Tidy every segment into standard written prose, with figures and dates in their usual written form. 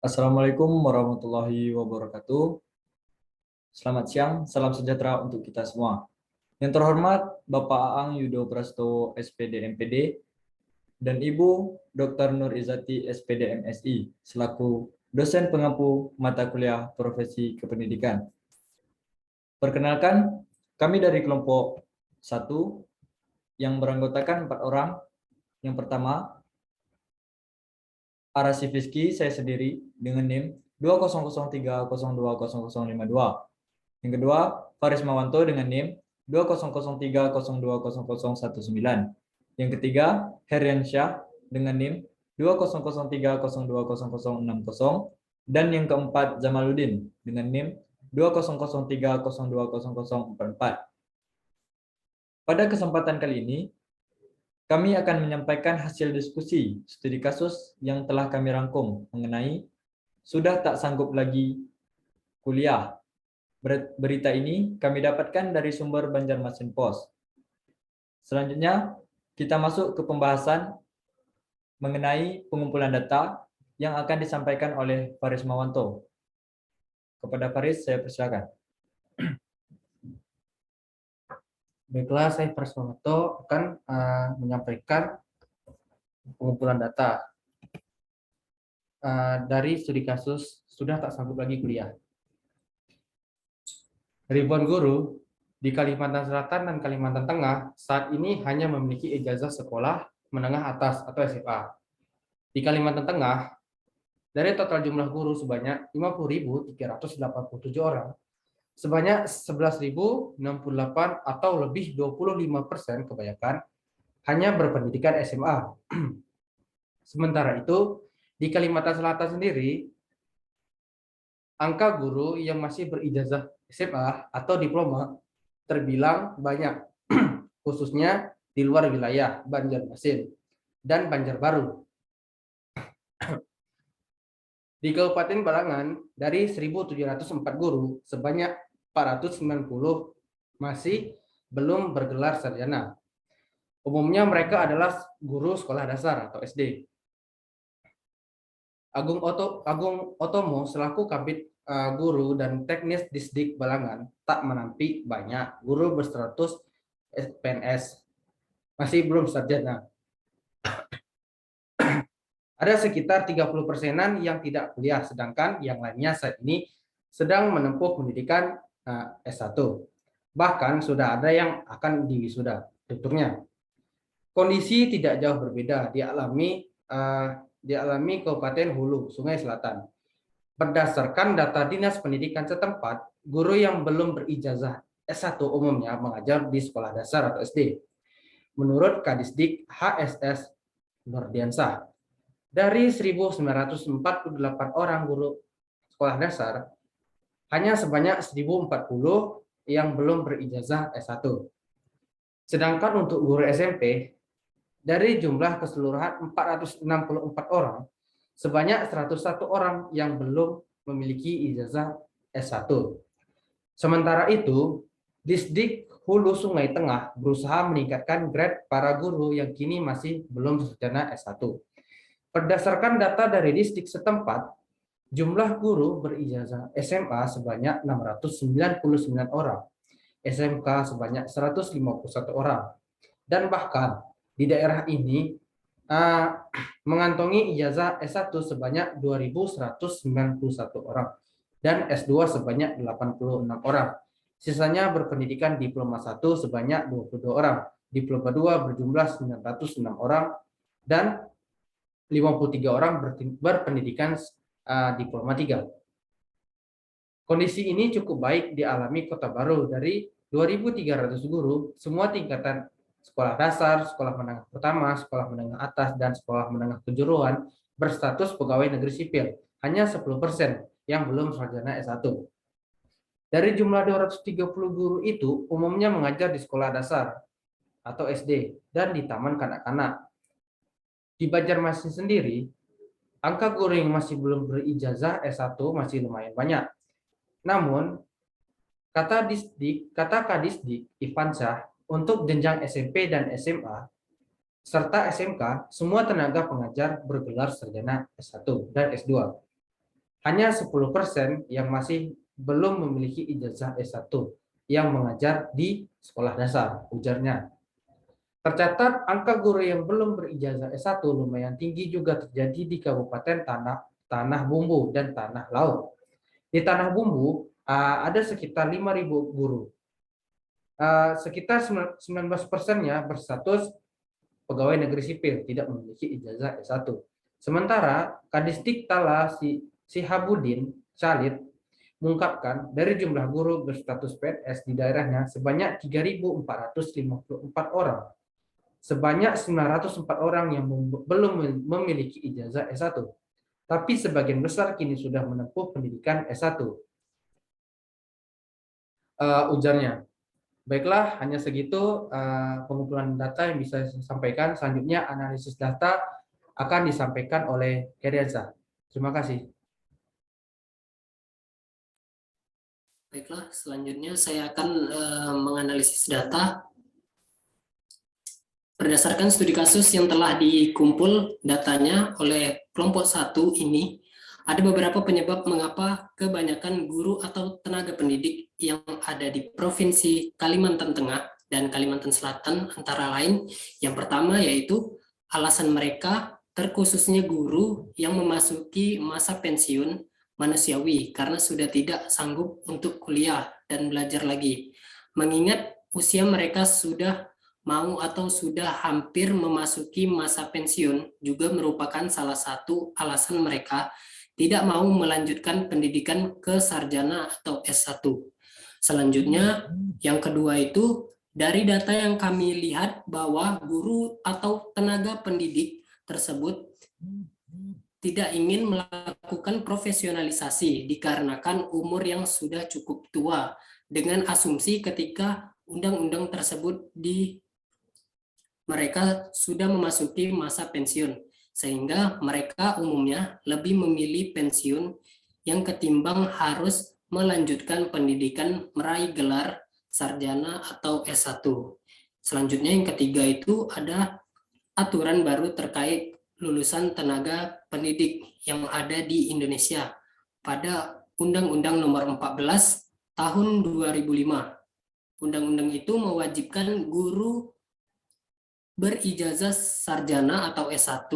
Assalamualaikum warahmatullahi wabarakatuh. Selamat siang, salam sejahtera untuk kita semua. Yang terhormat Bapak Aang Yudo Prasto SPD MPD dan Ibu Dr. Nur Izati SPD MSI selaku dosen pengampu mata kuliah profesi kependidikan. Perkenalkan, kami dari kelompok 1 yang beranggotakan 4 orang. Yang pertama, Arasi Fiski, saya sendiri dengan NIM 2003020052. Yang kedua, Faris Mawanto dengan NIM 2003020019. Yang ketiga, Herian Syah dengan NIM 2003020060. Dan yang keempat, Jamaluddin dengan NIM 2003020044. Pada kesempatan kali ini, kami akan menyampaikan hasil diskusi studi kasus yang telah kami rangkum mengenai sudah tak sanggup lagi kuliah. Berita ini kami dapatkan dari sumber Banjarmasin Post. Selanjutnya, kita masuk ke pembahasan mengenai pengumpulan data yang akan disampaikan oleh Faris Mawanto. Kepada Faris, saya persilakan. Baiklah, saya Faris Mawanto akan menyampaikan pengumpulan data dari studi kasus sudah tak sanggup lagi kuliah. Ribuan guru di Kalimantan Selatan dan Kalimantan Tengah saat ini hanya memiliki ijazah sekolah menengah atas atau SMA. Di Kalimantan Tengah, dari total jumlah guru sebanyak 50.387 orang, sebanyak 11.068 atau lebih 25% kebanyakan hanya berpendidikan SMA. Sementara itu, di Kalimantan Selatan sendiri, angka guru yang masih berijazah SMA atau diploma terbilang banyak, khususnya di luar wilayah Banjarmasin dan Banjarbaru. Di Kabupaten Balangan, dari 1.704 guru, sebanyak 490 masih belum bergelar sarjana. Umumnya mereka adalah guru sekolah dasar atau SD. Agung Otomo selaku Kabid Guru dan Teknis Disdik Balangan tak menampik banyak guru berstatus PNS, masih belum sarjana. Ada sekitar 30%-an yang tidak kuliah, sedangkan yang lainnya saat ini sedang menempuh pendidikan S1. Bahkan sudah ada yang akan diwisuda tuturnya. Kondisi tidak jauh berbeda dialami Kabupaten Hulu, Sungai Selatan. Berdasarkan data Dinas Pendidikan setempat, guru yang belum berijazah S1 umumnya mengajar di sekolah dasar atau SD. Menurut Kadisdik HSS Nurdiansah, dari 1.948 orang guru sekolah dasar, hanya sebanyak 1.040 yang belum berijazah S1. Sedangkan untuk guru SMP, dari jumlah keseluruhan 464 orang, sebanyak 101 orang yang belum memiliki ijazah S1. Sementara itu, Disdik Hulu Sungai Tengah berusaha meningkatkan grade para guru yang kini masih belum sarjana S1. Berdasarkan data dari Disdik setempat, jumlah guru berijazah SMA sebanyak 699 orang, SMK sebanyak 151 orang, dan bahkan di daerah ini mengantongi ijazah S1 sebanyak 2.191 orang dan S2 sebanyak 86 orang. Sisanya berpendidikan diploma 1 sebanyak 22 orang, diploma 2 berjumlah 906 orang, dan 53 orang berpendidikan diploma 3. Kondisi ini cukup baik dialami Kota Baru. Dari 2.300 guru, semua tingkatan sekolah dasar, sekolah menengah pertama, sekolah menengah atas, dan sekolah menengah kejuruan berstatus pegawai negeri sipil. Hanya 10% yang belum sarjana S1. Dari jumlah 230 guru itu umumnya mengajar di sekolah dasar atau SD dan di taman kanak-kanak. Di Banjarmasin sendiri, angka guru yang masih belum berijazah S1 masih lumayan banyak. Namun, kata Kadisdik Ifansyah, untuk jenjang SMP dan SMA, serta SMK, semua tenaga pengajar bergelar sarjana S1 dan S2. hanya 10% yang masih belum memiliki ijazah S1 yang mengajar di sekolah dasar, ujarnya. Tercatat angka guru yang belum berijazah S1 lumayan tinggi juga terjadi di Kabupaten Tanah Bumbu dan Tanah Laut. Di Tanah Bumbu ada sekitar 5.000 guru. Sekitar 19%-nya berstatus pegawai negeri sipil, tidak memiliki ijazah S1. Sementara Kadistik Tala Sihabudin Khalid mengungkapkan dari jumlah guru berstatus PNS di daerahnya sebanyak 3.454 orang. Sebanyak 904 orang yang belum memiliki ijazah S1. Tapi sebagian besar kini sudah menempuh pendidikan S1. Ujarnya. Baiklah, hanya segitu pengumpulan data yang bisa saya sampaikan. Selanjutnya analisis data akan disampaikan oleh Heriaza. Terima kasih. Baiklah, selanjutnya saya akan menganalisis data. Berdasarkan studi kasus yang telah dikumpul datanya oleh kelompok 1 ini, ada beberapa penyebab mengapa kebanyakan guru atau tenaga pendidik yang ada di Provinsi Kalimantan Tengah dan Kalimantan Selatan antara lain, yang pertama yaitu alasan mereka terkhususnya guru yang memasuki masa pensiun manusiawi karena sudah tidak sanggup untuk kuliah dan belajar lagi. Mengingat usia mereka sudah mau atau sudah hampir memasuki masa pensiun juga merupakan salah satu alasan mereka tidak mau melanjutkan pendidikan ke sarjana atau S1. Selanjutnya, yang kedua itu, dari data yang kami lihat bahwa guru atau tenaga pendidik tersebut tidak ingin melakukan profesionalisasi dikarenakan umur yang sudah cukup tua, dengan asumsi ketika undang-undang tersebut mereka sudah memasuki masa pensiun, sehingga mereka umumnya lebih memilih pensiun yang ketimbang harus melanjutkan pendidikan meraih gelar sarjana atau S1. Selanjutnya yang ketiga itu ada aturan baru terkait lulusan tenaga pendidik yang ada di Indonesia pada Undang-Undang Nomor 14 Tahun 2005. Undang-undang itu mewajibkan guru berijazah sarjana atau S1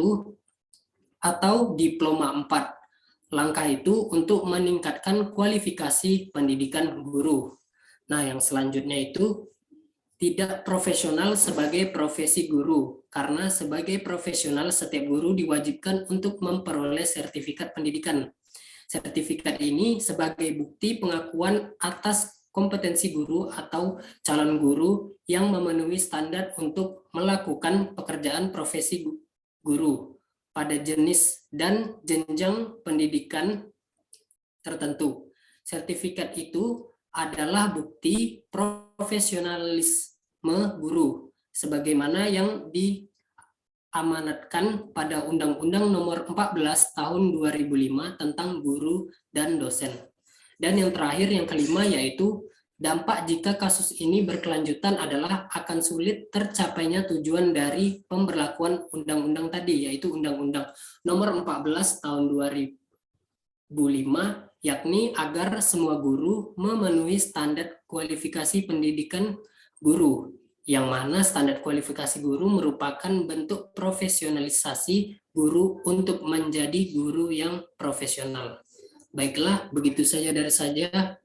atau diploma 4. Langkah itu untuk meningkatkan kualifikasi pendidikan guru. Nah, yang selanjutnya itu tidak profesional sebagai profesi guru, karena sebagai profesional setiap guru diwajibkan untuk memperoleh sertifikat pendidikan. Sertifikat ini sebagai bukti pengakuan atas kompetensi guru atau calon guru yang memenuhi standar untuk melakukan pekerjaan profesi guru pada jenis dan jenjang pendidikan tertentu. Sertifikat itu adalah bukti profesionalisme guru, sebagaimana yang diamanatkan pada Undang-Undang Nomor 14 Tahun 2005 tentang guru dan dosen. Dan yang terakhir, yang kelima, yaitu dampak jika kasus ini berkelanjutan adalah akan sulit tercapainya tujuan dari pemberlakuan undang-undang tadi, yaitu Undang-Undang Nomor 14 Tahun 2005, yakni agar semua guru memenuhi standar kualifikasi pendidikan guru, yang mana standar kualifikasi guru merupakan bentuk profesionalisasi guru untuk menjadi guru yang profesional. Baiklah, begitu saja dari saya.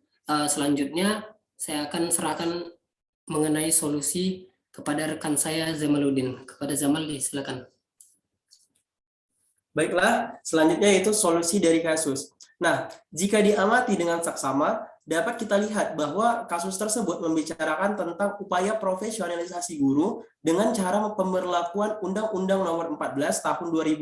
Selanjutnya saya akan serahkan mengenai solusi kepada rekan saya Zamaluddin. Kepada Zamal, silakan. Baiklah, selanjutnya yaitu solusi dari kasus. Nah, jika diamati dengan saksama, dapat kita lihat bahwa kasus tersebut membicarakan tentang upaya profesionalisasi guru dengan cara pemberlakuan Undang-Undang Nomor 14 Tahun 2005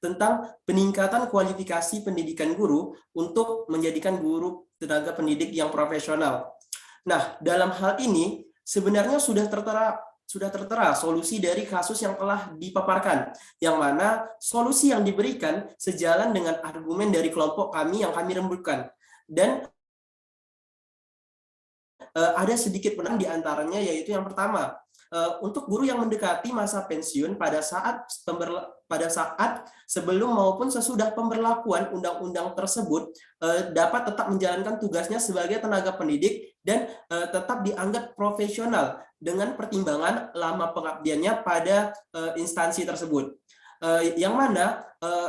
tentang peningkatan kualifikasi pendidikan guru untuk menjadikan guru tenaga pendidik yang profesional. Nah, dalam hal ini sebenarnya sudah tertera solusi dari kasus yang telah dipaparkan, yang mana solusi yang diberikan sejalan dengan argumen dari kelompok kami yang kami rembukan. Dan ada sedikit penang di antaranya, yaitu yang pertama, untuk guru yang mendekati masa pensiun pada saat sebelum maupun sesudah pemberlakuan undang-undang tersebut dapat tetap menjalankan tugasnya sebagai tenaga pendidik dan tetap dianggap profesional dengan pertimbangan lama pengabdiannya pada instansi tersebut. Yang mana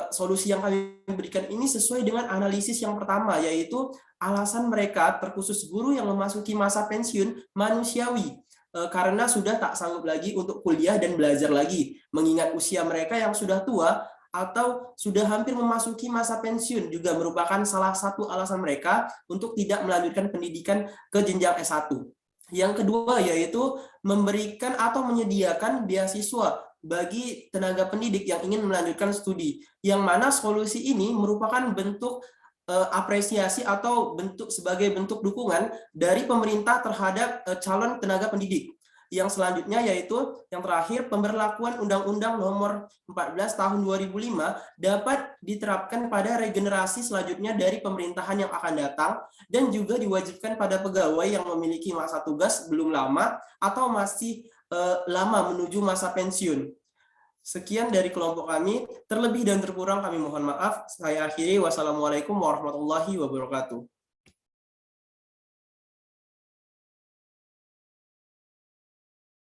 solusi yang kami berikan ini sesuai dengan analisis yang pertama, yaitu alasan mereka terkhusus guru yang memasuki masa pensiun manusiawi karena sudah tak sanggup lagi untuk kuliah dan belajar lagi, mengingat usia mereka yang sudah tua atau sudah hampir memasuki masa pensiun juga merupakan salah satu alasan mereka untuk tidak melanjutkan pendidikan ke jenjang S1. Yang kedua yaitu memberikan atau menyediakan beasiswa bagi tenaga pendidik yang ingin melanjutkan studi, yang mana solusi ini merupakan bentuk apresiasi atau sebagai bentuk dukungan dari pemerintah terhadap calon tenaga pendidik. Yang selanjutnya yaitu yang terakhir, pemberlakuan Undang-Undang Nomor 14 Tahun 2005 dapat diterapkan pada regenerasi selanjutnya dari pemerintahan yang akan datang dan juga diwajibkan pada pegawai yang memiliki masa tugas belum lama atau masih lama menuju masa pensiun. Sekian dari kelompok kami, terlebih dan terkurang kami mohon maaf. Saya akhiri, wassalamualaikum warahmatullahi wabarakatuh.